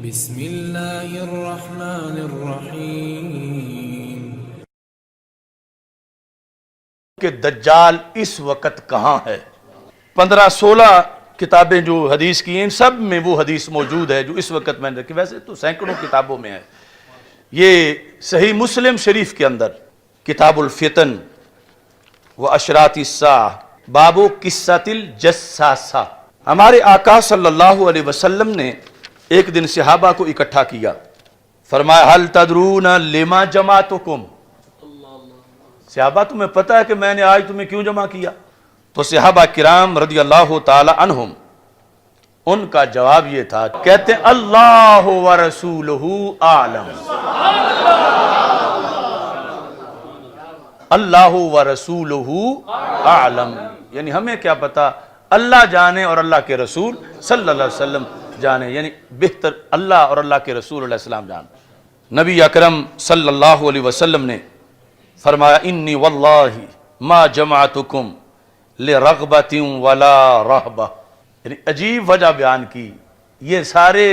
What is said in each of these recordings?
بسم اللہ الرحمن الرحیم۔ کہ دجال اس وقت کہاں ہے؟ 15-16 کتابیں جو حدیث کی ہیں، سب میں وہ حدیث موجود ہے جو اس وقت میں نے رکھی، ویسے تو سینکڑوں کتابوں میں ہے۔ یہ صحیح مسلم شریف کے اندر کتاب الفتن و اشراط الساعہ باب قصۃ الجساسہ، ہمارے آقا صلی اللہ علیہ وسلم نے ایک دن صحابہ کو اکٹھا کیا، فرمایا حل تدرون لما جمعتکم، صحابہ تمہیں پتہ ہے کہ میں نے آج تمہیں کیوں جمع کیا؟ تو صحابہ کرام رضی اللہ تعالی عنہم ان کا جواب یہ تھا، کہتے ہیں اللہ و رسولہ اعلم، اللہ و رسولہ اعلم، یعنی ہمیں کیا پتا، اللہ جانے اور اللہ کے رسول صلی اللہ علیہ وسلم جانے، یعنی بہتر اللہ اور اللہ کے رسول علیہ السلام جانے۔ نبی اکرم صلی اللہ علیہ وسلم نے فرمایا انی واللہ ما جمعتکم لرغبت ولا رہبہ، یعنی عجیب وجہ بیان کی، یہ سارے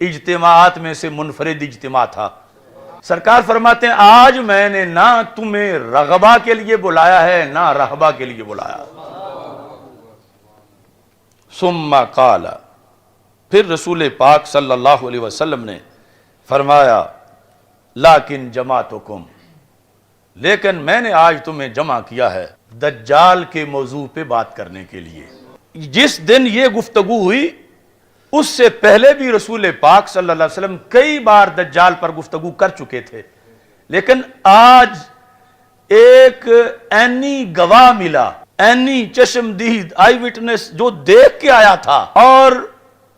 اجتماعات میں سے منفرد اجتماع تھا۔ سرکار فرماتے ہیں آج میں نے نہ تمہیں رغبہ کے لیے بلایا ہے نہ رہبہ کے لیے بلایا۔ ثم قال، پھر رسول پاک صلی اللہ علیہ وسلم نے فرمایا لیکن جمعتکم، لیکن میں نے آج تمہیں جمع کیا ہے دجال کے موضوع پہ بات کرنے کے لیے۔ جس دن یہ گفتگو ہوئی اس سے پہلے بھی رسول پاک صلی اللہ علیہ وسلم کئی بار دجال پر گفتگو کر چکے تھے، لیکن آج ایک عینی گواہ ملا، عینی چشمدید آئی وٹنس جو دیکھ کے آیا تھا، اور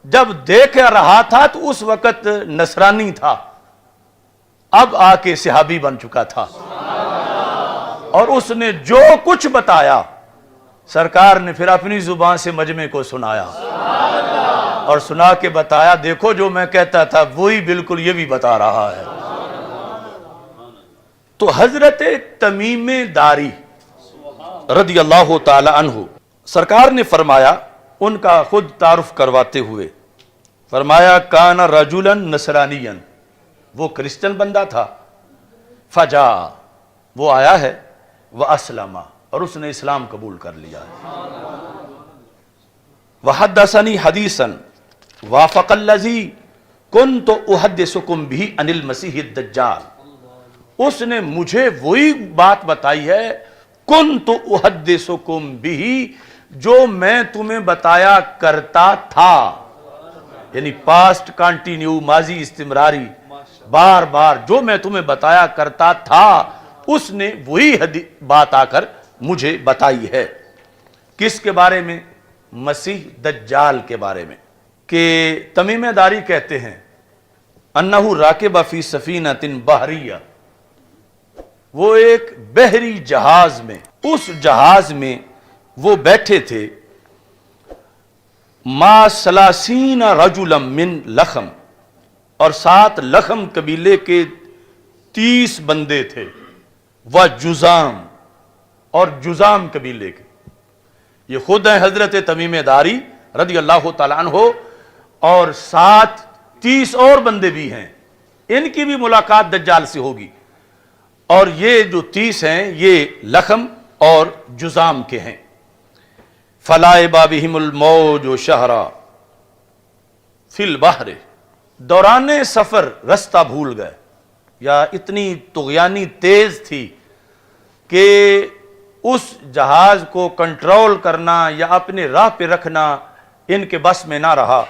جب دیکھ رہا تھا تو اس وقت نصرانی تھا، اب آ کے صحابی بن چکا تھا، اور اس نے جو کچھ بتایا سرکار نے پھر اپنی زبان سے مجمع کو سنایا، اور سنا کے بتایا دیکھو جو میں کہتا تھا وہی بالکل یہ بھی بتا رہا ہے۔ تو حضرت تمیم داری رضی اللہ تعالی عنہ سرکار نے فرمایا، ان کا خود تعارف کرواتے ہوئے فرمایا کان رجلا نصرانیا، وہ کرسچن بندہ تھا، فجا، وہ آیا ہے، واسلم، اور اس نے اسلام قبول کر لیا ہے، وحدثنی حدیثا وافق الذی کنت احدثکم بہ عن المسیح الدجال، اس نے مجھے وہی بات بتائی ہے کنت احدثکم بہ جو میں تمہیں بتایا کرتا تھا، یعنی پاسٹ کانٹینیو، ماضی استمراری، بار بار جو میں تمہیں بتایا کرتا تھا اس نے وہی بات آ کر مجھے بتائی ہے۔ کس کے بارے میں؟ مسیح دجال کے بارے میں، کہ تمیم داری کہتے ہیں انہ راکب فی سفینۃ بحریہ، وہ ایک بحری جہاز میں، اس جہاز میں وہ بیٹھے تھے، ما 30 رجلا من لخم، اور 7 لخم قبیلے کے 30 بندے تھے، وجزام، اور جزام قبیلے کے، یہ خود ہیں حضرت تمیم داری رضی اللہ تعالیٰ عنہ، اور 30 اور بندے بھی ہیں، ان کی بھی ملاقات دجال سے ہوگی، اور یہ جو 30 ہیں یہ لخم اور جزام کے ہیں۔ فلائب بہم الموج شہرا فی البحر، دوران سفر رستہ بھول گئے، یا اتنی طغیانی تیز تھی کہ اس جہاز کو کنٹرول کرنا یا اپنے راہ پہ رکھنا ان کے بس میں نہ رہا،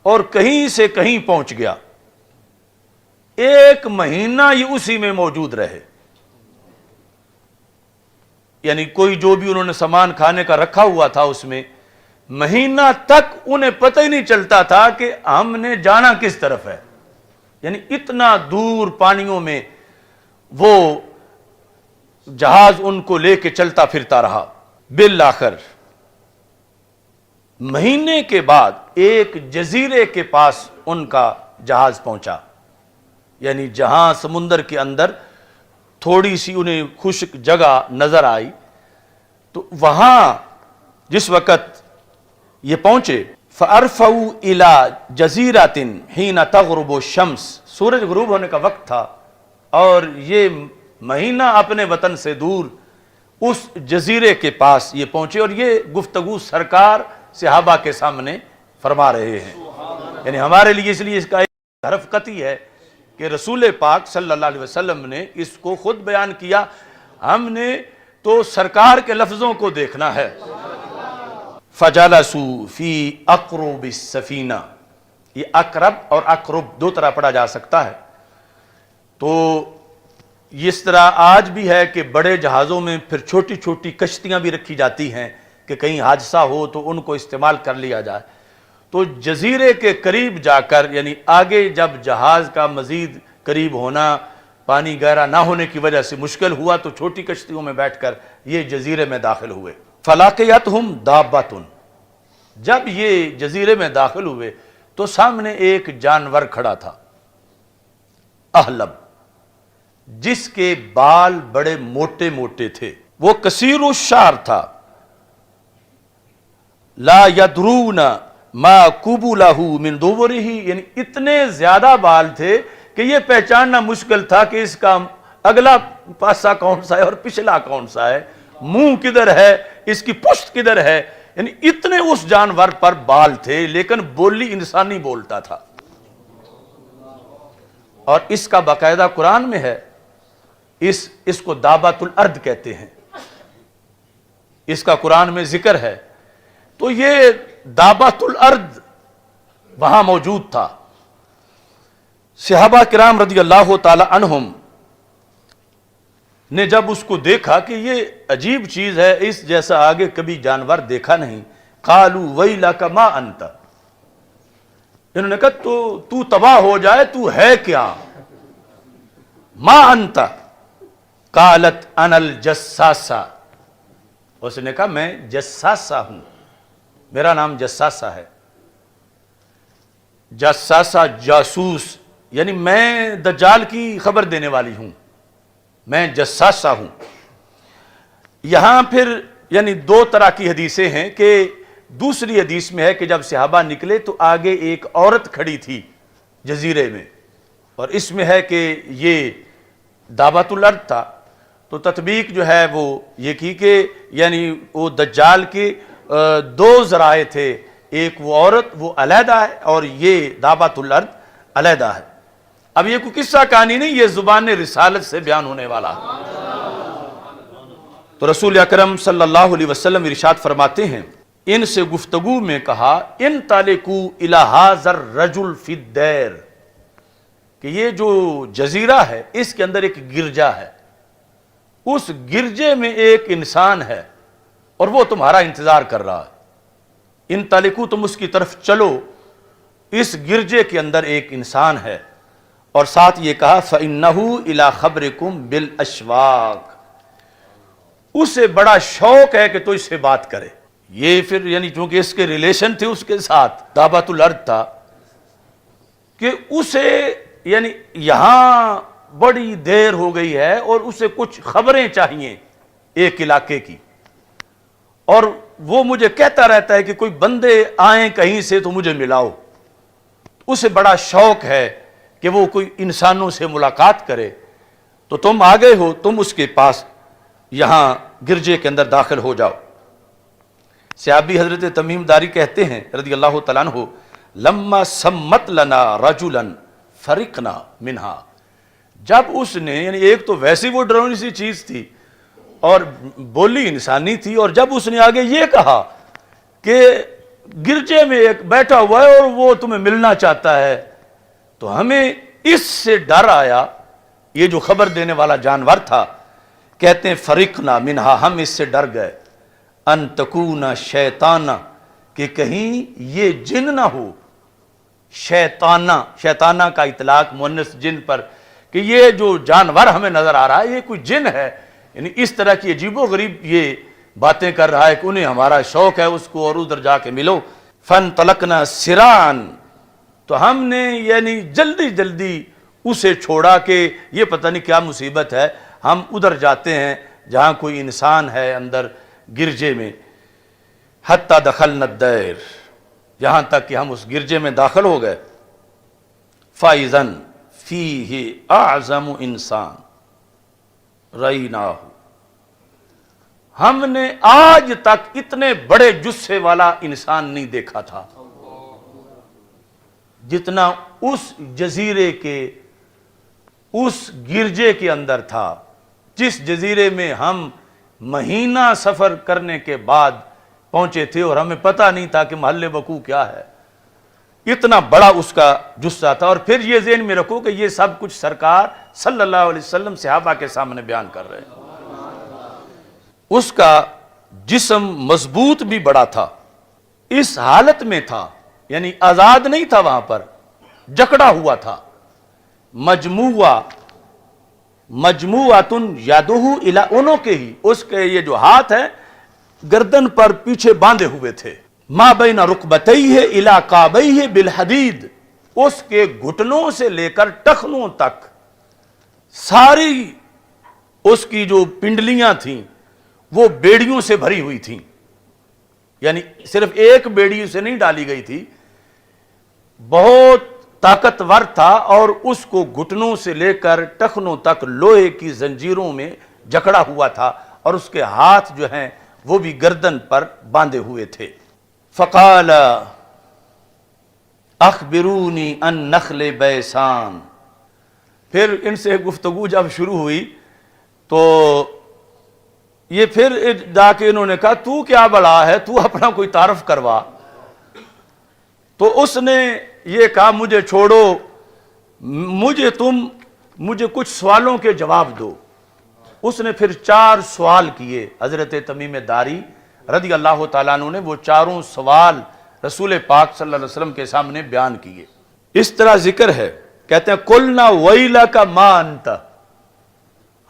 اور کہیں سے کہیں پہنچ گیا، 1 مہینہ یہ اسی میں موجود رہے، یعنی کوئی جو بھی انہوں نے سامان کھانے کا رکھا ہوا تھا اس میں، مہینہ تک انہیں پتہ ہی نہیں چلتا تھا کہ ہم نے جانا کس طرف ہے، یعنی اتنا دور پانیوں میں وہ جہاز ان کو لے کے چلتا پھرتا رہا۔ بالآخر مہینے کے بعد ایک جزیرے کے پاس ان کا جہاز پہنچا، یعنی جہاں سمندر کے اندر تھوڑی سی انہیں خشک جگہ نظر آئی، تو وہاں جس وقت یہ پہنچے، فَأَرْفَعُوا إِلَى جَزِيرَةٍ حِينَ تَغْرُبُ الشَّمْسُ، سورج غروب ہونے کا وقت تھا اور یہ مہینہ اپنے وطن سے دور اس جزیرے کے پاس یہ پہنچے، اور یہ گفتگو سرکار صحابہ کے سامنے فرما رہے ہیں. یعنی ہمارے لیے اس لیے اس کا ایک حرف قطعی ہے کہ رسول پاک صلی اللہ علیہ وسلم نے اس کو خود بیان کیا، ہم نے تو سرکار کے لفظوں کو دیکھنا ہے. فَجَلَسُوا فِي أَقْرُبِ السَّفِينَةِ، یہ اقرب اور اقرب دو طرح پڑھا جا سکتا ہے. تو اس طرح آج بھی ہے کہ بڑے جہازوں میں پھر چھوٹی چھوٹی کشتیاں بھی رکھی جاتی ہیں کہ کہیں حادثہ ہو تو ان کو استعمال کر لیا جائے. تو جزیرے کے قریب جا کر، یعنی آگے جب جہاز کا مزید قریب ہونا، پانی گہرا نہ ہونے کی وجہ سے مشکل ہوا، تو چھوٹی کشتیوں میں بیٹھ کر یہ جزیرے میں داخل ہوئے. فَلَاقِيَتْهُمْ دَابَّةٌ، جب یہ جزیرے میں داخل ہوئے تو سامنے ایک جانور کھڑا تھا، احلب، جس کے بال بڑے موٹے موٹے تھے. وہ کثیر الشعر تھا. لا یدرون ما قبلہ من دبرہ، یعنی اتنے زیادہ بال تھے کہ یہ پہچاننا مشکل تھا کہ اس کا اگلا پاسا کون سا ہے اور پچھلا کون سا ہے، منہ کدھر ہے، اس کی پشت کدھر ہے. یعنی اتنے اس جانور پر بال تھے، لیکن بولی انسانی بولتا تھا. اور اس کا باقاعدہ قرآن میں ہے، اس کو دابۃ الارض کہتے ہیں، اس کا قرآن میں ذکر ہے. تو یہ دابۃ الارض وہاں موجود تھا. صحابہ کرام رضی اللہ تعالی عنہم نے جب اس کو دیکھا کہ یہ عجیب چیز ہے، اس جیسا آگے کبھی جانور دیکھا نہیں، قالوا ویلک ما انت، انہوں نے کہا تو تباہ ہو جائے، تو ہے کیا؟ ما انت قالت انا الجساسہ، اس نے کہا میں جساسہ ہوں، میرا نام جساسہ ہے. جساسہ جاسوس، یعنی میں دجال کی خبر دینے والی ہوں، میں جساسہ ہوں. یہاں پھر یعنی دو طرح کی حدیثیں ہیں کہ دوسری حدیث میں ہے کہ جب صحابہ نکلے تو آگے ایک عورت کھڑی تھی جزیرے میں، اور اس میں ہے کہ یہ دابۃ الارض تھا. تو تطبیق جو ہے وہ یہ کی کہ یعنی وہ دجال کے دو ذرائع تھے، ایک وہ عورت وہ علیحدہ ہے اور یہ دابۃ الارض علیحدہ ہے. اب یہ کوئی قصہ کہانی نہیں، یہ زبان رسالت سے بیان ہونے والا ہے. تو رسول اکرم صلی اللہ علیہ وسلم ارشاد فرماتے ہیں، ان سے گفتگو میں کہا انطلقوا الی ھذا الرجل فی الدیر، کہ یہ جو جزیرہ ہے اس کے اندر ایک گرجا ہے، اس گرجے میں ایک انسان ہے اور وہ تمہارا انتظار کر رہا ہے. انطلقوا، تم اس کی طرف چلو، اس گرجے کے اندر ایک انسان ہے. اور ساتھ یہ کہا فَإِنَّهُ إِلَىٰ خَبْرِكُمْ بِالْأَشْوَاقِ، اسے بڑا شوق ہے کہ تو اس سے بات کرے. یہ پھر یعنی چونکہ اس کے ریلیشن تھے اس کے ساتھ، دابۃ الارض تھا، کہ اسے یعنی یہاں بڑی دیر ہو گئی ہے اور اسے کچھ خبریں چاہیے ایک علاقے کی، اور وہ مجھے کہتا رہتا ہے کہ کوئی بندے آئیں کہیں سے تو مجھے ملاؤ. اسے بڑا شوق ہے کہ وہ کوئی انسانوں سے ملاقات کرے. تو تم آ گئے ہو، تم اس کے پاس یہاں گرجے کے اندر داخل ہو جاؤ. صحابی حضرت تمیم داری کہتے ہیں رضی اللہ تعالیٰ عنہ، لما سمت لنا رجلا فرقنا منہا، جب اس نے یعنی ایک تو ویسی وہ ڈرونی سی چیز تھی اور بولی انسانی تھی، اور جب اس نے آگے یہ کہا کہ گرجے میں ایک بیٹھا ہوا ہے اور وہ تمہیں ملنا چاہتا ہے، تو ہمیں اس سے ڈر آیا. یہ جو خبر دینے والا جانور تھا، کہتے ہیں فرقنا منہا، ہم اس سے ڈر گئے، ان تکون شیطانہ، کہ کہیں یہ جن نہ ہو. شیطانہ کا اطلاق مؤنث جن پر، کہ یہ جو جانور ہمیں نظر آ رہا ہے یہ کوئی جن ہے، یعنی اس طرح کی عجیب و غریب یہ باتیں کر رہا ہے کہ انہیں ہمارا شوق ہے اس کو اور ادھر جا کے ملو. فانطلقنا سرعان، تو ہم نے یعنی جلدی جلدی اسے چھوڑا کہ یہ پتہ نہیں کیا مصیبت ہے، ہم ادھر جاتے ہیں جہاں کوئی انسان ہے اندر گرجے میں. حتی دخلنا الدیر، یہاں تک کہ ہم اس گرجے میں داخل ہو گئے. فَإِذًا فِيهِ أَعْظَمُ إِنسان رَأَيْنَاهُ، ہم نے آج تک اتنے بڑے جثے والا انسان نہیں دیکھا تھا جتنا اس جزیرے کے اس گرجے کے اندر تھا، جس جزیرے میں ہم مہینہ سفر کرنے کے بعد پہنچے تھے اور ہمیں پتہ نہیں تھا کہ محل وقوع کیا ہے. اتنا بڑا اس کا جثہ تھا. اور پھر یہ ذہن میں رکھو کہ یہ سب کچھ سرکار صلی اللہ علیہ وسلم صحابہ کے سامنے بیان کر رہے ہیں. اس کا جسم مضبوط بھی بڑا تھا، اس حالت میں تھا یعنی آزاد نہیں تھا، وہاں پر جکڑا ہوا تھا. مجموعتن یادہ الی عنقہ، اس کے یہ جو ہاتھ ہیں گردن پر پیچھے باندھے ہوئے تھے. ما بین رکبتیہ الی کعبیہ بالحدید، اس کے گھٹنوں سے لے کر ٹخنوں تک ساری اس کی جو پنڈلیاں تھیں وہ بیڑیوں سے بھری ہوئی تھیں. یعنی صرف ایک بیڑی سے نہیں ڈالی گئی تھی، بہت طاقتور تھا اور اس کو گھٹنوں سے لے کر ٹخنوں تک لوہے کی زنجیروں میں جکڑا ہوا تھا، اور اس کے ہاتھ جو ہیں وہ بھی گردن پر باندھے ہوئے تھے. فقال اخبرونی عن نخل بیسان، پھر ان سے گفتگو جب شروع ہوئی تو یہ پھر جا کے انہوں نے کہا تو کیا بڑا ہے، تو اپنا کوئی تعارف کروا. تو اس نے یہ کہا مجھے چھوڑو، مجھے کچھ سوالوں کے جواب دو. اس نے پھر 4 سوال کیے. حضرت تمیم داری رضی اللہ تعالیٰ عنہ نے وہ چاروں سوال رسول پاک صلی اللہ علیہ وسلم کے سامنے بیان کیے. اس طرح ذکر ہے، کہتے ہیں قلنا ویلک ما انت،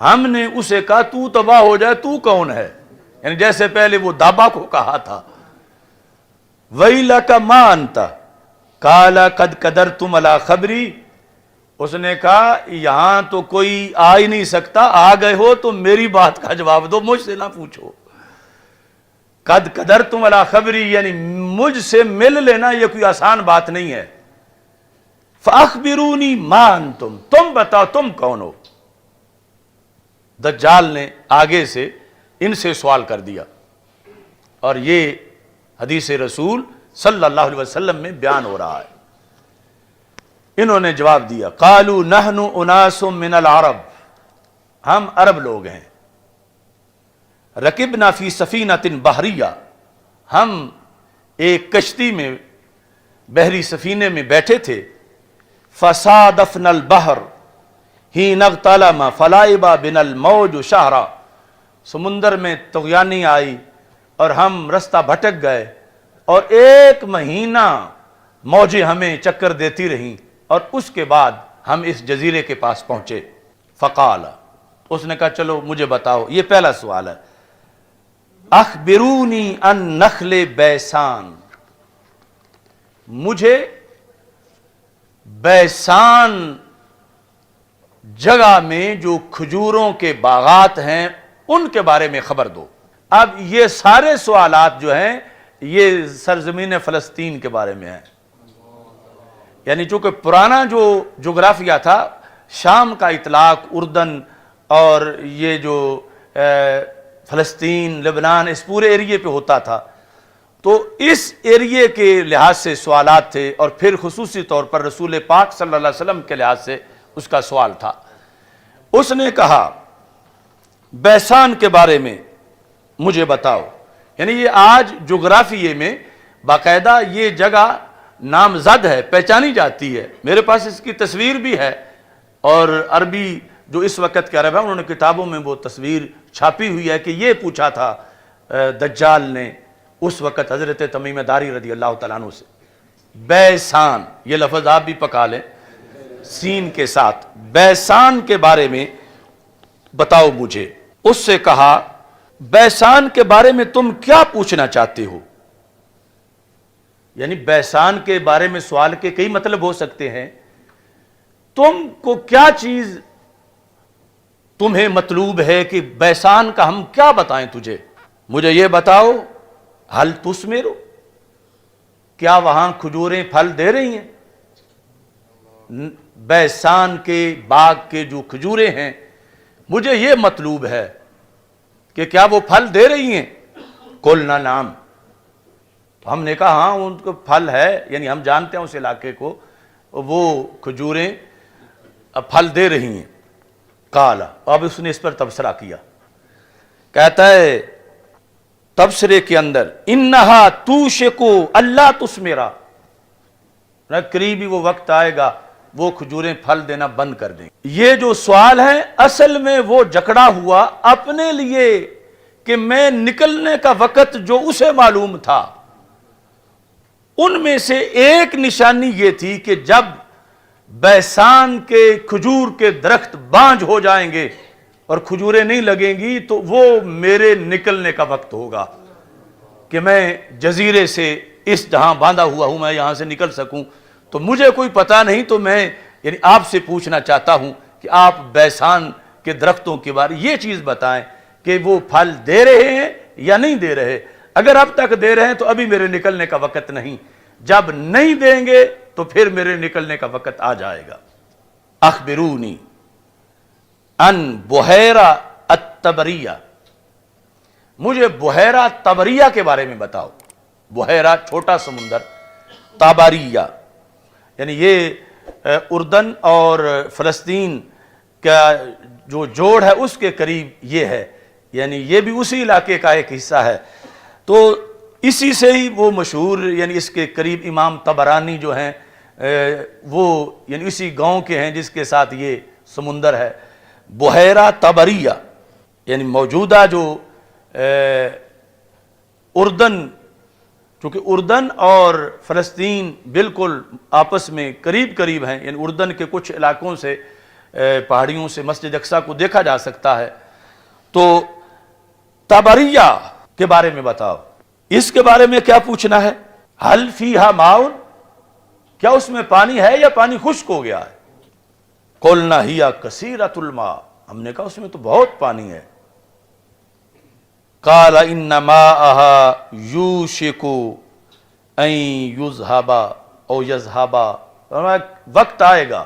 ہم نے اسے کہا تو تباہ ہو جائے، تو کون ہے؟ یعنی جیسے پہلے وہ دابا کو کہا تھا. ویلک ما انت قال قد قدرتم علی خبری، اس نے کہا یہاں تو کوئی آ ہی نہیں سکتا، آ گئے ہو تو میری بات کا جواب دو، مجھ سے نہ پوچھو. قد قدرتم علی خبری یعنی مجھ سے مل لینا یہ کوئی آسان بات نہیں ہے. فاخبرونی ما انتم، تم بتاؤ تم کون ہو. دجال نے آگے سے ان سے سوال کر دیا، اور یہ حدیث رسول صلی اللہ علیہ وسلم میں بیان ہو رہا ہے. انہوں نے جواب دیا قالوا نحن اناس من العرب، ہم عرب لوگ ہیں. رکبنا فی سفینۃ بحریہ، ہم ایک کشتی میں بحری سفینے میں بیٹھے تھے. فصادفنا البحر حین اغتلم فلعب بنا الموج شہرا، سمندر میں طغیانی آئی اور ہم رستہ بھٹک گئے اور 1 مہینہ موجیں ہمیں چکر دیتی رہیں، اور اس کے بعد ہم اس جزیرے کے پاس پہنچے. فقال، اس نے کہا چلو مجھے بتاؤ، یہ پہلا سوال ہے، اخبرونی عن نخل بیسان، مجھے بیسان جگہ میں جو کھجوروں کے باغات ہیں ان کے بارے میں خبر دو. اب یہ سارے سوالات جو ہیں یہ سرزمین فلسطین کے بارے میں ہیں. یعنی چونکہ پرانا جو جغرافیہ تھا، شام کا اطلاق اردن اور یہ جو فلسطین، لبنان، اس پورے ایریے پہ ہوتا تھا، تو اس ایریے کے لحاظ سے سوالات تھے، اور پھر خصوصی طور پر رسول پاک صلی اللہ علیہ وسلم کے لحاظ سے اس کا سوال تھا. اس نے کہا بیسان کے بارے میں مجھے بتاؤ. یعنی یہ آج جغرافیے میں باقاعدہ یہ جگہ نامزد ہے، پہچانی جاتی ہے. میرے پاس اس کی تصویر بھی ہے، اور عربی جو اس وقت کے عرب ہیں انہوں نے کتابوں میں وہ تصویر چھاپی ہوئی ہے کہ یہ پوچھا تھا دجال نے اس وقت حضرت تمیم داری رضی اللہ تعالیٰ عنہ سے. بیسان، یہ لفظ آپ بھی پکا لیں سین کے ساتھ، بیسان کے بارے میں بتاؤ مجھے. اس سے کہا بیسان کے بارے میں تم کیا پوچھنا چاہتے ہو؟ یعنی بیسان کے بارے میں سوال کے کئی مطلب ہو سکتے ہیں. تم کو کیا چیز تمہیں مطلوب ہے کہ بیسان کا ہم کیا بتائیں تجھے؟ مجھے یہ بتاؤ، حل تثمر، کیا وہاں کھجوریں پھل دے رہی ہیں؟ بیسان کے باغ کے جو کھجوریں ہیں مجھے یہ مطلوب ہے کہ کیا وہ پھل دے رہی ہیں؟ قلنا نعم، ہم نے کہا ہاں ان کو پھل ہے، یعنی ہم جانتے ہیں اس علاقے کو، وہ کھجوریں پھل دے رہی ہیں۔ قال، اب اس نے اس پر تبصرہ کیا، کہتا ہے تبصرے کے اندر انہا توشکو اللہ تثمرا، قریبی وہ وقت آئے گا وہ کھجوریں پھل دینا بند کر دیں۔ یہ جو سوال ہے اصل میں وہ جکڑا ہوا اپنے لیے کہ میں نکلنے کا وقت جو اسے معلوم تھا، ان میں سے ایک نشانی یہ تھی کہ جب بیسان کے کھجور کے درخت بانجھ ہو جائیں گے اور کھجوریں نہیں لگیں گی تو وہ میرے نکلنے کا وقت ہوگا کہ میں جزیرے سے اس جہاں باندھا ہوا ہوں میں یہاں سے نکل سکوں۔ تو مجھے کوئی پتہ نہیں، تو میں یعنی آپ سے پوچھنا چاہتا ہوں کہ آپ بیسان کے درختوں کے بارے یہ چیز بتائیں کہ وہ پھل دے رہے ہیں یا نہیں دے رہے۔ اگر اب تک دے رہے ہیں تو ابھی میرے نکلنے کا وقت نہیں، جب نہیں دیں گے تو پھر میرے نکلنے کا وقت آ جائے گا۔ اخبرونی ان بحیرہ الطبریہ، مجھے بحیرہ طبریہ کے بارے میں بتاؤ۔ بحیرہ چھوٹا سمندر، طبریہ یعنی یہ اردن اور فلسطین کا جو جوڑ ہے اس کے قریب یہ ہے، یعنی یہ بھی اسی علاقے کا ایک حصہ ہے۔ تو اسی سے ہی وہ مشہور، یعنی اس کے قریب امام طبرانی جو ہیں وہ یعنی اسی گاؤں کے ہیں جس کے ساتھ یہ سمندر ہے۔ بحیرہ طبریہ یعنی موجودہ جو اردن، چونکہ اردن اور فلسطین بالکل آپس میں قریب قریب ہیں، یعنی اردن کے کچھ علاقوں سے پہاڑیوں سے مسجد اقصیٰ کو دیکھا جا سکتا ہے۔ تو طبریہ کے بارے میں بتاؤ، اس کے بارے میں کیا پوچھنا ہے؟ حل فیہا ماء، کیا اس میں پانی ہے یا پانی خشک ہو گیا ہے؟ قلنا ہی کثیرۃ الماء، ہم نے کہا اس میں تو بہت پانی ہے۔ قال ان ماءها یوشک ان یذهب او یذهب، وقت آئے گا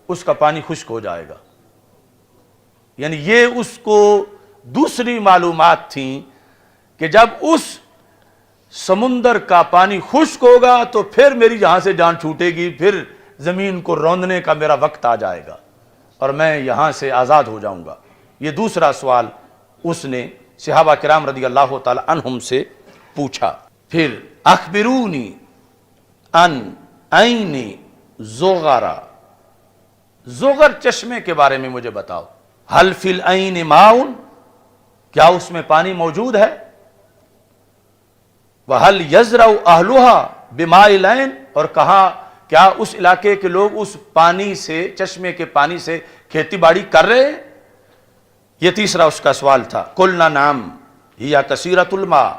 اس کا پانی خشک ہو جائے گا۔ یعنی یہ اس کو دوسری معلومات تھیں کہ جب اس سمندر کا پانی خشک ہوگا تو پھر میری یہاں سے جان چھوٹے گی، پھر زمین کو روندنے کا میرا وقت آ جائے گا اور میں یہاں سے آزاد ہو جاؤں گا۔ یہ دوسرا سوال اس نے صحابہ کرام رضی اللہ تعالی عنہم سے پوچھا۔ پھر اخبرونی ان عین زغر، زغر چشمے کے بارے میں مجھے بتاؤ۔ حل فی العین ماء، کیا اس میں پانی موجود ہے؟ وَهَلْ يَزْرَعُ أَهْلُهَا بِمَاءِ الْعَيْنِ، اور کہاں کیا اس علاقے کے لوگ اس پانی سے، چشمے کے پانی سے کھیتی باڑی کر رہے ہیں؟ یہ تیسرا اس کا سوال تھا۔ قُلْنَا نَعَمْ هِيَ كَثِيرَةُ الْمَاءِ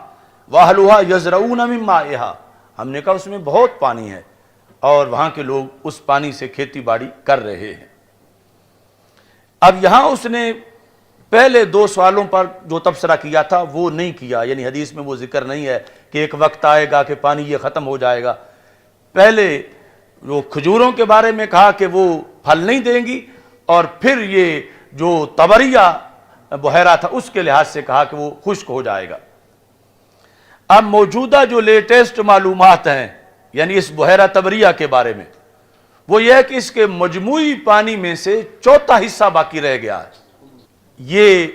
وَأَهْلُهَا يَزْرَعُونَ مِن مَّائِهَا، ہم نے کہا اس میں بہت پانی ہے اور وہاں کے لوگ اس پانی سے کھیتی باڑی کر رہے ہیں۔ اب یہاں اس نے پہلے دو سوالوں پر جو تبصرہ کیا تھا وہ نہیں کیا، یعنی حدیث میں وہ ذکر نہیں ہے کہ ایک وقت آئے گا کہ پانی یہ ختم ہو جائے گا۔ پہلے جو کھجوروں کے بارے میں کہا کہ وہ پھل نہیں دیں گی، اور پھر یہ جو طبریہ بحیرہ تھا اس کے لحاظ سے کہا کہ وہ خشک ہو جائے گا۔ اب موجودہ جو لیٹسٹ معلومات ہیں یعنی اس بحیرہ طبریہ کے بارے میں، وہ یہ ہے کہ اس کے مجموعی پانی میں سے چوتھا حصہ باقی رہ گیا ہے۔ یہ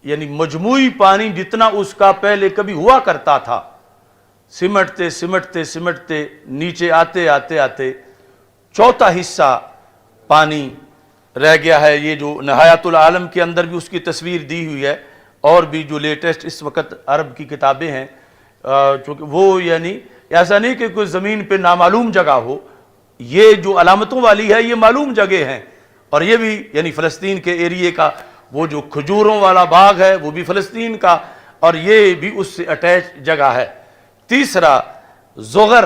یعنی مجموعی پانی جتنا اس کا پہلے کبھی ہوا کرتا تھا، سمٹتے سمٹتے سمٹتے نیچے آتے آتے آتے چوتھا حصہ پانی رہ گیا ہے۔ یہ جو نہایت العالم کے اندر بھی اس کی تصویر دی ہوئی ہے، اور بھی جو لیٹسٹ اس وقت عرب کی کتابیں ہیں، چونکہ وہ یعنی ایسا نہیں کہ کوئی زمین پہ نامعلوم جگہ ہو، یہ جو علامتوں والی ہے یہ معلوم جگہ ہیں، اور یہ بھی یعنی فلسطین کے ایریے کا وہ جو کھجوروں والا باغ ہے وہ بھی فلسطین کا، اور یہ بھی اس سے اٹیچ جگہ ہے۔ تیسرا زغر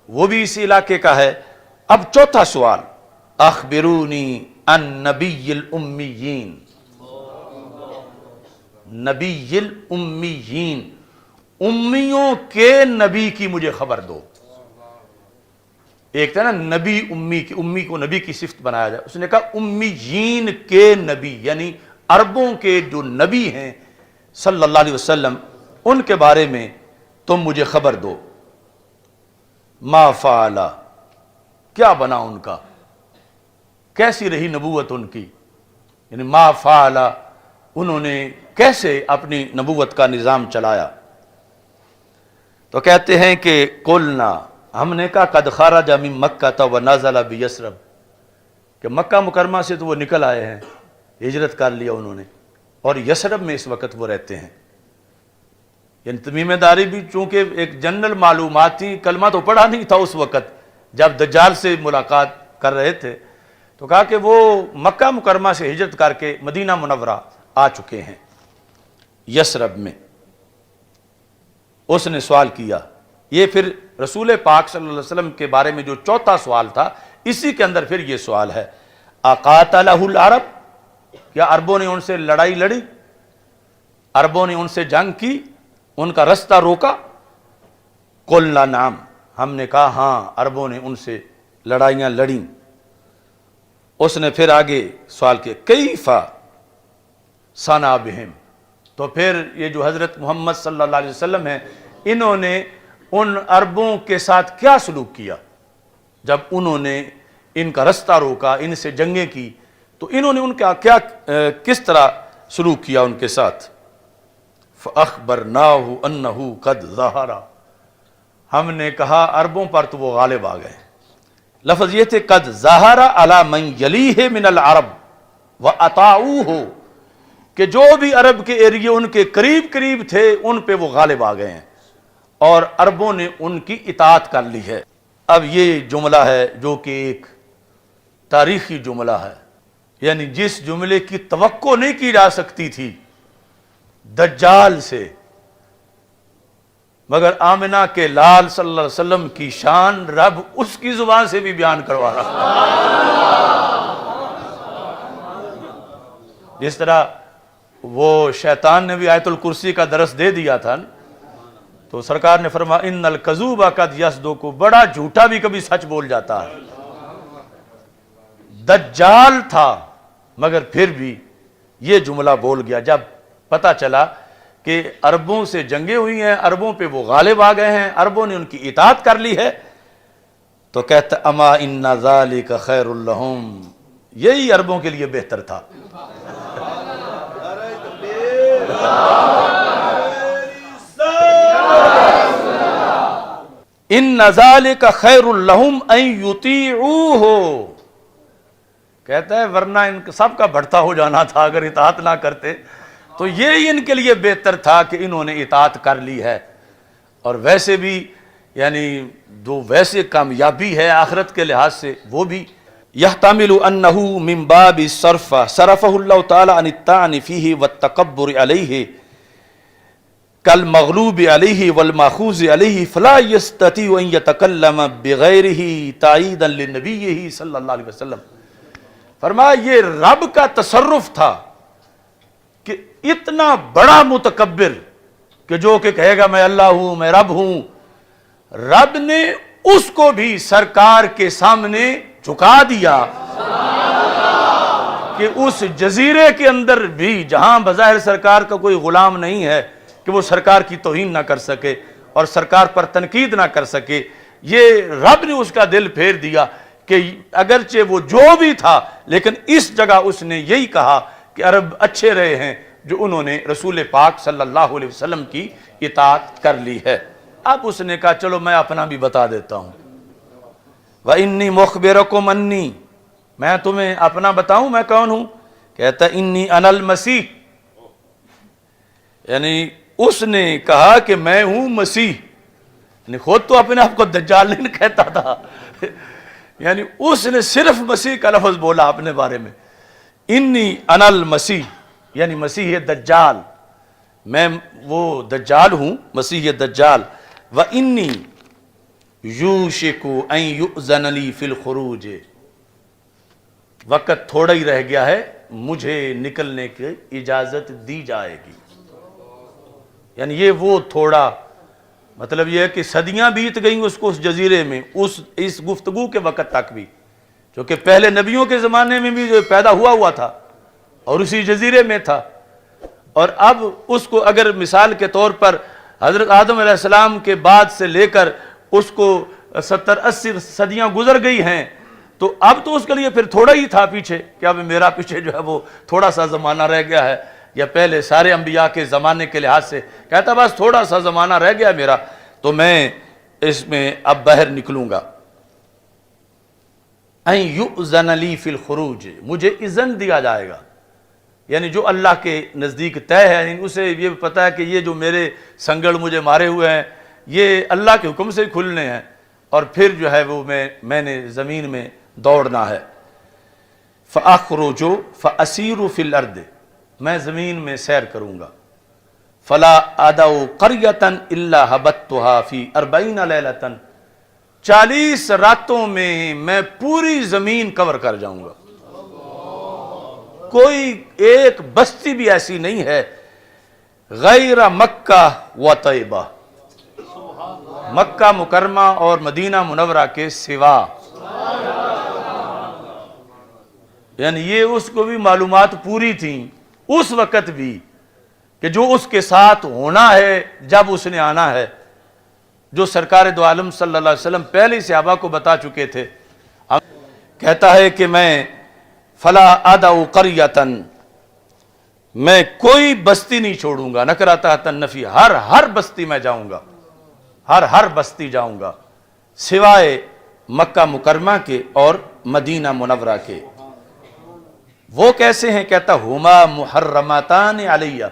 وہ بھی اسی علاقے کا ہے۔ اب چوتھا سوال، اخبرونی عن نبی الامیین، نبی الامیین، امیوں کے نبی کی مجھے خبر دو۔ ایک تھا نا نبی امی کی، امی کو نبی کی صفت بنایا جائے، اس نے کہا امیین کے نبی، یعنی عربوں کے جو نبی ہیں صلی اللہ علیہ وسلم، ان کے بارے میں تم مجھے خبر دو۔ ما فعل، کیا بنا ان کا، کیسی رہی نبوت ان کی، یعنی ما فعل، انہوں نے کیسے اپنی نبوت کا نظام چلایا۔ تو کہتے ہیں کہ قلنا، ہم نے کہا قد خرج من مکہ ونزل بیثرب، کہ مکہ مکرمہ سے تو وہ نکل آئے ہیں، ہجرت کر لیا انہوں نے، اور یثرب میں اس وقت وہ رہتے ہیں۔ یعنی تمیم داری بھی چونکہ ایک جنرل معلومات تھی، کلمہ تو پڑھا نہیں تھا اس وقت جب دجال سے ملاقات کر رہے تھے، تو کہا کہ وہ مکہ مکرمہ سے ہجرت کر کے مدینہ منورہ آ چکے ہیں یثرب میں۔ اس نے سوال کیا، یہ پھر رسول پاک صلی اللہ علیہ وسلم کے بارے میں جو چوتھا سوال تھا، اسی کے اندر پھر یہ سوال ہے، اقاتلہ العرب، کیا عربوں نے ان سے لڑائی لڑی، عربوں نے ان سے جنگ کی، ان کا رستہ روکا؟ قلنا نعم، ہم نے کہا ہاں عربوں نے ان سے لڑائیاں لڑیں۔ اس نے پھر آگے سوال کیا کیف صنع بہم، تو پھر یہ جو حضرت محمد صلی اللہ علیہ وسلم ہیں، انہوں نے ان عربوں کے ساتھ کیا سلوک کیا جب انہوں نے ان کا رستہ روکا، ان سے جنگیں کی، تو انہوں نے ان کا کیا کس طرح سلوک کیا ان کے ساتھ؟ فَأَخْبَرْنَاهُ أَنَّهُ قَدْ ظَهَرَ، ہم نے کہا عربوں پر تو وہ غالب آ گئے۔ لفظ یہ تھے قد ظہر علی من یلیہ من العرب وَأَطَاعُوهُ، کہ جو بھی عرب کے ایریے ان کے قریب قریب تھے ان پہ وہ غالب آ گئے ہیں اور عربوں نے ان کی اطاعت کر لی ہے۔ اب یہ جملہ ہے جو کہ ایک تاریخی جملہ ہے، یعنی جس جملے کی توقع نہیں کی جا سکتی تھی دجال سے، مگر آمنہ کے لال صلی اللہ علیہ وسلم کی شان رب اس کی زبان سے بھی بیان کروا رہا۔ جس طرح وہ شیطان نے بھی آیت الکرسی کا درس دے دیا تھا، تو سرکار نے فرمایا ان الکذوب قد یصدق، بڑا جھوٹا بھی کبھی سچ بول جاتا ہے۔ دجال تھا مگر پھر بھی یہ جملہ بول گیا جب پتہ چلا کہ عربوں سے جنگیں ہوئی ہیں، عربوں پہ وہ غالب آ گئے ہیں، عربوں نے ان کی اطاعت کر لی ہے، تو کہتا اما ان ذالک خیر لہم، یہی عربوں کے لیے بہتر تھا۔ ان ذالک خیر لہم ان یطیعوہ، کہتا ہے ورنہ ان سب کا بھٹتا ہو جانا تھا اگر اطاعت نہ کرتے، تو یہ ان کے لیے بہتر تھا کہ انہوں نے اطاعت کر لی ہے۔ اور ویسے بھی یعنی جو ویسے کامیابی ہے آخرت کے لحاظ سے وہ بھی یحتمل انہ من باب الصرف صرفہ اللہ تعالی عن الطعن فیہ والتکبر علیہ کالمغلوب علیہ والماخوذ علیہ فلا یستطیع ان یتکلم بغیرہ تائیدا لنبیہ صلی اللہ علیہ وسلم۔ فرمایا یہ رب کا تصرف تھا کہ اتنا بڑا متکبر کہ جو کہ کہے گا میں اللہ ہوں، میں رب ہوں، رب نے اس کو بھی سرکار کے سامنے جھکا دیا کہ اس جزیرے کے اندر بھی جہاں بظاہر سرکار کا کوئی غلام نہیں ہے کہ وہ سرکار کی توہین نہ کر سکے اور سرکار پر تنقید نہ کر سکے، یہ رب نے اس کا دل پھیر دیا کہ اگرچہ وہ جو بھی تھا لیکن اس جگہ اس نے یہی کہا کہ عرب اچھے رہے ہیں جو انہوں نے رسول پاک صلی اللہ علیہ وسلم کی اطاعت کر لی ہے۔ اب اس نے کہا چلو میں اپنا بھی بتا دیتا ہوں، وَإِنِّي مُخْبِرَكُمْ أَنِّي، میں تمہیں اپنا بتاؤں میں کون ہوں؟ کہتا انی انا المسیح، یعنی اس نے کہا کہ میں ہوں مسیح، یعنی خود تو اپنے آپ کو دجال نہیں کہتا تھا، یعنی اس نے صرف مسیح کا لفظ بولا اپنے بارے میں، انی انا المسیح، یعنی مسیح دجال، میں وہ دجال ہوں، مسیح دجال۔ وَإِنِّي یوشک ان یؤذن لی فی الخروج، وقت تھوڑا ہی رہ گیا ہے مجھے نکلنے کی اجازت دی جائے گی، یعنی یہ وہ تھوڑا مطلب یہ ہے کہ صدیاں بیت گئیں اس کو اس جزیرے میں، اس گفتگو کے وقت تک بھی، چونکہ پہلے نبیوں کے زمانے میں بھی جو پیدا ہوا تھا اور اسی جزیرے میں تھا، اور اب اس کو اگر مثال کے طور پر حضرت آدم علیہ السلام کے بعد سے لے کر اس کو 70-80 صدیاں گزر گئی ہیں، تو اب تو اس کے لیے پھر تھوڑا ہی تھا پیچھے، کہ اب میرا پیچھے جو ہے وہ تھوڑا سا زمانہ رہ گیا ہے، یا پہلے سارے انبیاء کے زمانے کے لحاظ سے کہتا بس تھوڑا سا زمانہ رہ گیا میرا، تو میں اس میں اب باہر نکلوں گا۔ ان یؤذن لی فی الخروج، مجھے اذن دیا جائے گا، یعنی جو اللہ کے نزدیک طے ہے، یعنی اسے یہ پتہ ہے کہ یہ جو میرے سنگڑ مجھے مارے ہوئے ہیں یہ اللہ کے حکم سے کھلنے ہیں، اور پھر جو ہے وہ میں نے زمین میں دوڑنا ہے۔ فاخرج فاسیر فی الارض، میں زمین میں سیر کروں گا۔ فلا ادعو قریۃ الا حبتھا فی 40 لیلۃ، 40 راتوں میں پوری زمین کور کر جاؤں گا، کوئی ایک بستی بھی ایسی نہیں ہے غیر مکہ و طیبہ، مکہ مکرمہ اور مدینہ منورہ کے سوا، یعنی یہ اس کو بھی معلومات پوری تھیں اس وقت بھی کہ جو اس کے ساتھ ہونا ہے جب اس نے آنا ہے، جو سرکار دو عالم صلی اللہ علیہ وسلم پہلے صحابہ کو بتا چکے تھے۔ کہتا ہے کہ میں فلا ادعو قریۃ، میں کوئی بستی نہیں چھوڑوں گا، نکرہ تحت النفی، ہر بستی میں جاؤں گا، ہر بستی جاؤں گا سوائے مکہ مکرمہ کے اور مدینہ منورہ کے۔ وہ کیسے ہیں؟ کہتا ہما محرماتان علیہ،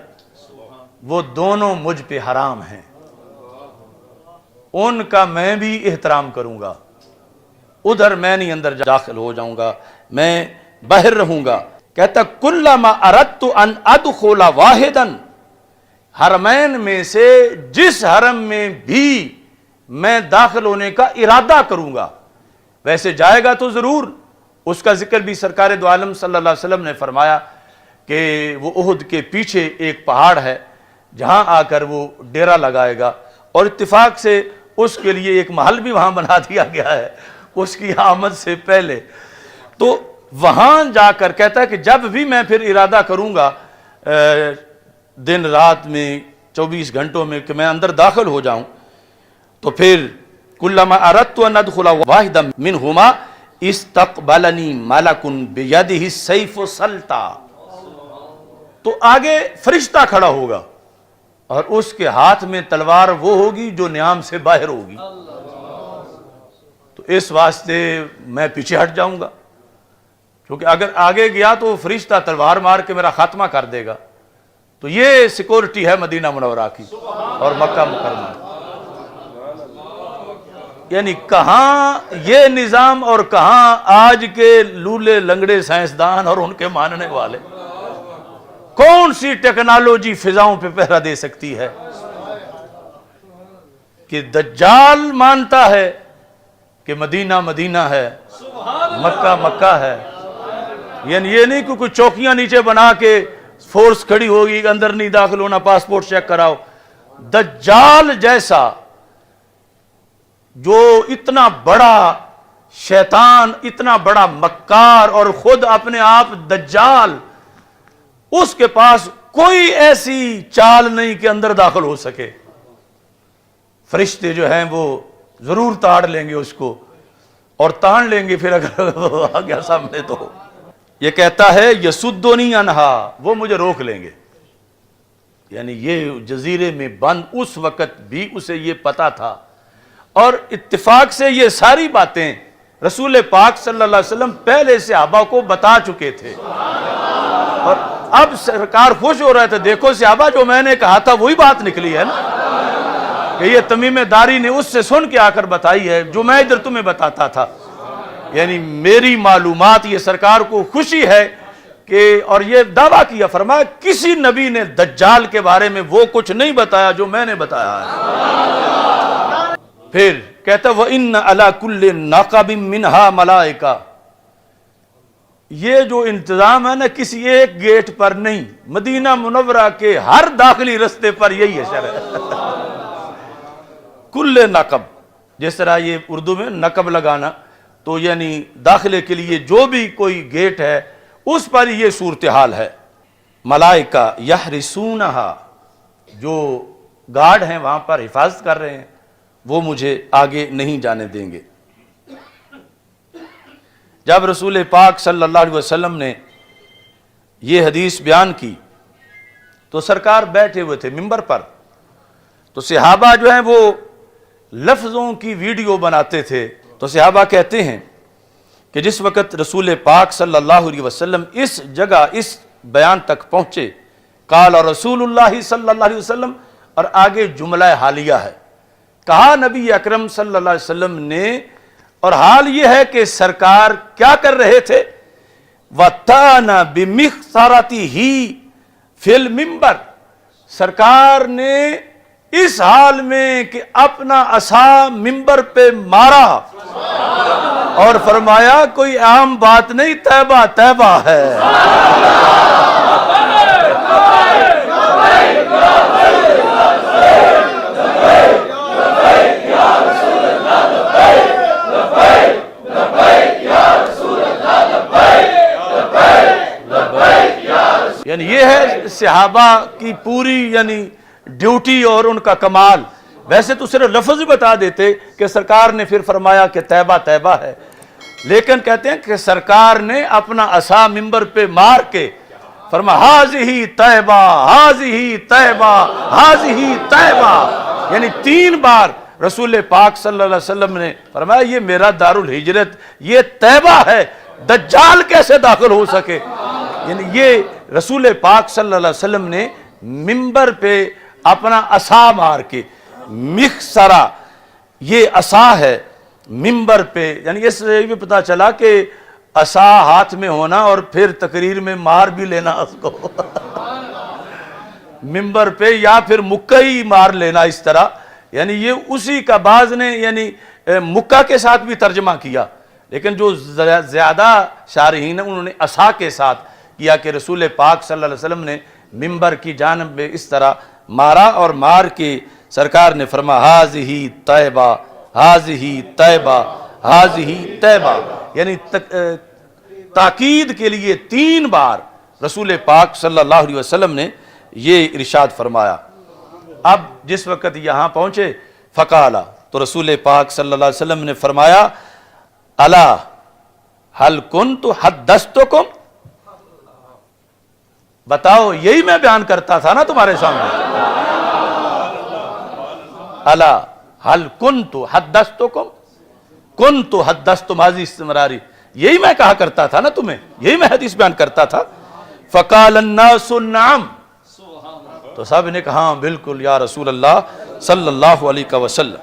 وہ دونوں مجھ پہ حرام ہیں، ان کا میں بھی احترام کروں گا، ادھر میں نہیں اندر داخل ہو جاؤں گا، میں باہر رہوں گا۔ کہتا کلما اردت ان ادخل واحدا، حرمین میں سے جس حرم میں بھی میں داخل ہونے کا ارادہ کروں گا، ویسے جائے گا تو ضرور، اس کا ذکر بھی سرکار دو عالم صلی اللہ علیہ وسلم نے فرمایا کہ وہ احد کے پیچھے ایک پہاڑ ہے جہاں آ کر وہ ڈیرا لگائے گا، اور اتفاق سے اس کے لیے ایک محل بھی وہاں بنا دیا گیا ہے اس کی آمد سے پہلے، تو وہاں جا کر کہتا ہے کہ جب بھی میں پھر ارادہ کروں گا دن رات میں 24 گھنٹوں میں کہ میں اندر داخل ہو جاؤں، تو پھر کلما اردت ان ادخل واحدا منہما استقبلنی ملک بیدہ السیف سلطا، تو آگے فرشتہ کھڑا ہوگا اور اس کے ہاتھ میں تلوار وہ ہوگی جو نیام سے باہر ہوگی، تو اس واسطے میں پیچھے ہٹ جاؤں گا، کیونکہ اگر آگے گیا تو فرشتہ تلوار مار کے میرا خاتمہ کر دے گا۔ تو یہ سیکورٹی ہے مدینہ منورہ کی اور مکہ مکرمہ، یعنی کہاں یہ نظام اور کہاں آج کے لولے لنگڑے سائنسدان اور ان کے ماننے والے، کون سی ٹیکنالوجی فضاؤں پہ پہرا دے سکتی ہے کہ دجال مانتا ہے کہ مدینہ مدینہ ہے، مکہ مکہ ہے، یعنی یہ نہیں کہ کوئی چوکیاں نیچے بنا کے فورس کھڑی ہوگی اندر نہیں داخل ہونا، پاسپورٹ چیک کراؤ۔ دجال جیسا جو اتنا بڑا شیطان، اتنا بڑا مکار اور خود اپنے آپ دجال، اس کے پاس کوئی ایسی چال نہیں کہ اندر داخل ہو سکے، فرشتے جو ہیں وہ ضرور تاڑ لیں گے اس کو، اور تاڑ لیں گے پھر اگر آ گیا سامنے تو۔ یہ کہتا ہے یسدنی عنہا، وہ مجھے روک لیں گے، یعنی یہ جزیرے میں بند اس وقت بھی اسے یہ پتا تھا، اور اتفاق سے یہ ساری باتیں رسول پاک صلی اللہ علیہ وسلم پہلے صحابہ کو بتا چکے تھے، اور اب سرکار خوش ہو رہے تھے، دیکھو صحابہ جو میں نے کہا تھا وہی بات نکلی ہے نا، کہ یہ تمیم داری نے اس سے سن کے آ کر بتائی ہے جو میں ادھر تمہیں بتاتا تھا، یعنی میری معلومات، یہ سرکار کو خوشی ہے کہ، اور یہ دعویٰ کیا، فرمایا کسی نبی نے دجال کے بارے میں وہ کچھ نہیں بتایا جو میں نے بتایا ہے۔ پھر کہتا وَإِنَّ عَلَى كُلِّ نَاقَبٍ مِّنْهَا مَلَائِكَةٌ، یہ جو انتظام ہے نا کسی ایک گیٹ پر نہیں، مدینہ منورہ کے ہر داخلی رستے پر یہی ہے شرع، کل نقب، جس طرح یہ اردو میں نقب لگانا، تو یعنی داخلے کے لیے جو بھی کوئی گیٹ ہے اس پر یہ صورتحال ہے۔ ملائکہ یحرسونہا، جو گارڈ ہیں وہاں پر حفاظت کر رہے ہیں، وہ مجھے آگے نہیں جانے دیں گے۔ جب رسول پاک صلی اللہ علیہ وسلم نے یہ حدیث بیان کی تو سرکار بیٹھے ہوئے تھے منبر پر، تو صحابہ جو ہیں وہ لفظوں کی ویڈیو بناتے تھے۔ تو صحابہ کہتے ہیں کہ جس وقت رسول پاک صلی اللہ علیہ وسلم اس جگہ اس بیان تک پہنچے، قال رسول اللہ صلی اللہ علیہ وسلم، اور آگے جملہ حالیہ ہے، کہا نبی اکرم صلی اللہ علیہ وسلم نے، اور حال یہ ہے کہ سرکار کیا کر رہے تھے، وَتَانَ بِمِخْصَرَتِهِ فِي الْمِنْبَرِ، سرکار نے اس حال میں کہ اپنا عصا منبر پہ مارا اور فرمایا کوئی عام بات نہیں، طیبہ طیبہ ہے۔ یعنی یہ ہے صحابہ کی پوری یعنی ڈیوٹی اور ان کا کمال۔ ویسے تو صرف لفظ ہی بتا دیتے کہ سرکار نے پھر فرمایا کہ طیبہ طیبہ ہے، لیکن کہتے ہیں کہ سرکار نے اپنا عصا منبر پہ مار کے فرمایا ہاذہ طیبہ ہاذہ طیبہ ہاذہ طیبہ، یعنی 3 بار رسول پاک صلی اللہ علیہ وسلم نے فرمایا یہ میرا دار الہجرت، یہ طیبہ ہے، دجال کیسے داخل ہو سکے۔ یعنی یہ رسول پاک صلی اللہ علیہ وسلم نے منبر پہ اپنا عصا مار کے، مخصرہ یہ عصا ہے منبر پہ، یعنی اس سے بھی پتہ چلا کہ عصا ہاتھ میں ہونا اور پھر تقریر میں مار بھی لینا اس کو منبر پہ، یا پھر مکہ ہی مار لینا اس طرح، یعنی یہ اسی کا بعض نے یعنی مکہ کے ساتھ بھی ترجمہ کیا، لیکن جو زیادہ شارحین ہیں انہوں نے عصا کے ساتھ کیا کہ رسول پاک صلی اللہ علیہ وسلم نے منبر کی جانب میں اس طرح مارا، اور مار کے سرکار نے فرمایا ہاذہ طیبہ ہاذہ طیبہ ہاذہ طیبہ، یعنی تاکید کے لیے 3 بار رسول پاک صلی اللہ علیہ وسلم نے یہ ارشاد فرمایا۔ اب جس وقت یہاں پہنچے فقالا، تو رسول پاک صلی اللہ علیہ وسلم نے فرمایا الا هل كنت حدثتكم، بتاؤ یہی میں بیان کرتا تھا نا تمہارے سامنے، الا هل كنت حدثتكم، كنت حدثت ماضی استمراری، یہی میں کہا کرتا تھا نا تمہیں، یہی میں حدیث بیان کرتا تھا۔ فقال الناس نعم، تو سب نے کہا ہاں بالکل یا رسول اللہ صلی اللہ علیہ وسلم۔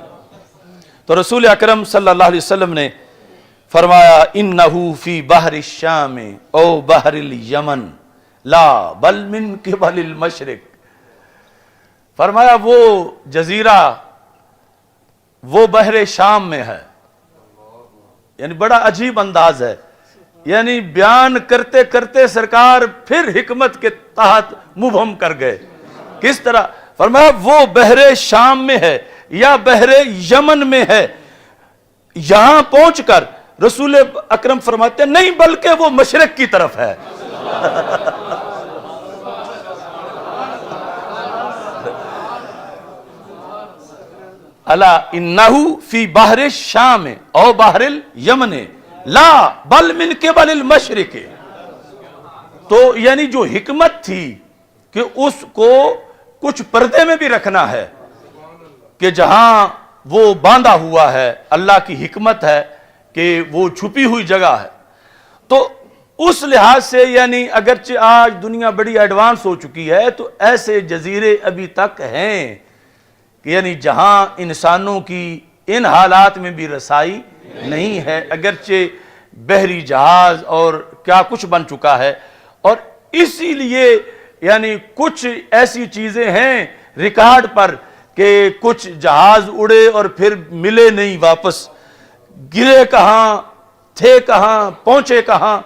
تو رسول اکرم صلی اللہ علیہ وسلم نے فرمایا انہو فی بحر الشام او بحر الیمن لا بل من قبل المشرق، فرمایا وہ جزیرہ وہ بحر شام میں ہے، یعنی بڑا عجیب انداز ہے، یعنی بیان کرتے کرتے سرکار پھر حکمت کے تحت مبہم کر گئے۔ کس طرح؟ فرمایا وہ بحر شام میں ہے یا بحر یمن میں ہے۔ یہاں پہنچ کر رسول اکرم فرماتے ہیں نہیں بلکہ وہ مشرق کی طرف ہے۔ الا انہو فی بحر الشام او بحر الیمن لا بل من قبل المشرق، تو یعنی جو حکمت تھی کہ اس کو کچھ پردے میں بھی رکھنا ہے کہ جہاں وہ باندھا ہوا ہے، اللہ کی حکمت ہے کہ وہ چھپی ہوئی جگہ ہے۔ تو اس لحاظ سے یعنی اگرچہ آج دنیا بڑی ایڈوانس ہو چکی ہے تو ایسے جزیرے ابھی تک ہیں کہ یعنی جہاں انسانوں کی ان حالات میں بھی رسائی نہیں ہے، اگرچہ بحری جہاز اور کیا کچھ بن چکا ہے، اور اسی لیے یعنی کچھ ایسی چیزیں ہیں ریکارڈ پر کہ کچھ جہاز اڑے اور پھر ملے نہیں واپس، گرے کہاں تھے کہاں پہنچے کہاں،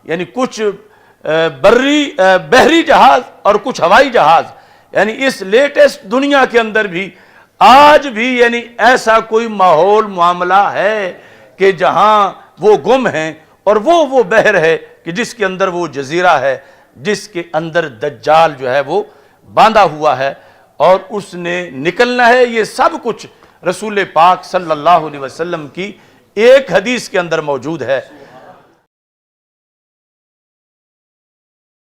یعنی کچھ بحری جہاز اور کچھ ہوائی جہاز، یعنی اس لیٹسٹ دنیا کے اندر بھی آج بھی یعنی ایسا کوئی ماحول معاملہ ہے کہ جہاں وہ گم ہیں اور وہ بحر ہے کہ جس کے اندر وہ جزیرہ ہے، جس کے اندر دجال جو ہے وہ باندھا ہوا ہے اور اس نے نکلنا ہے. یہ سب کچھ رسول پاک صلی اللہ علیہ وسلم کی ایک حدیث کے اندر موجود ہے.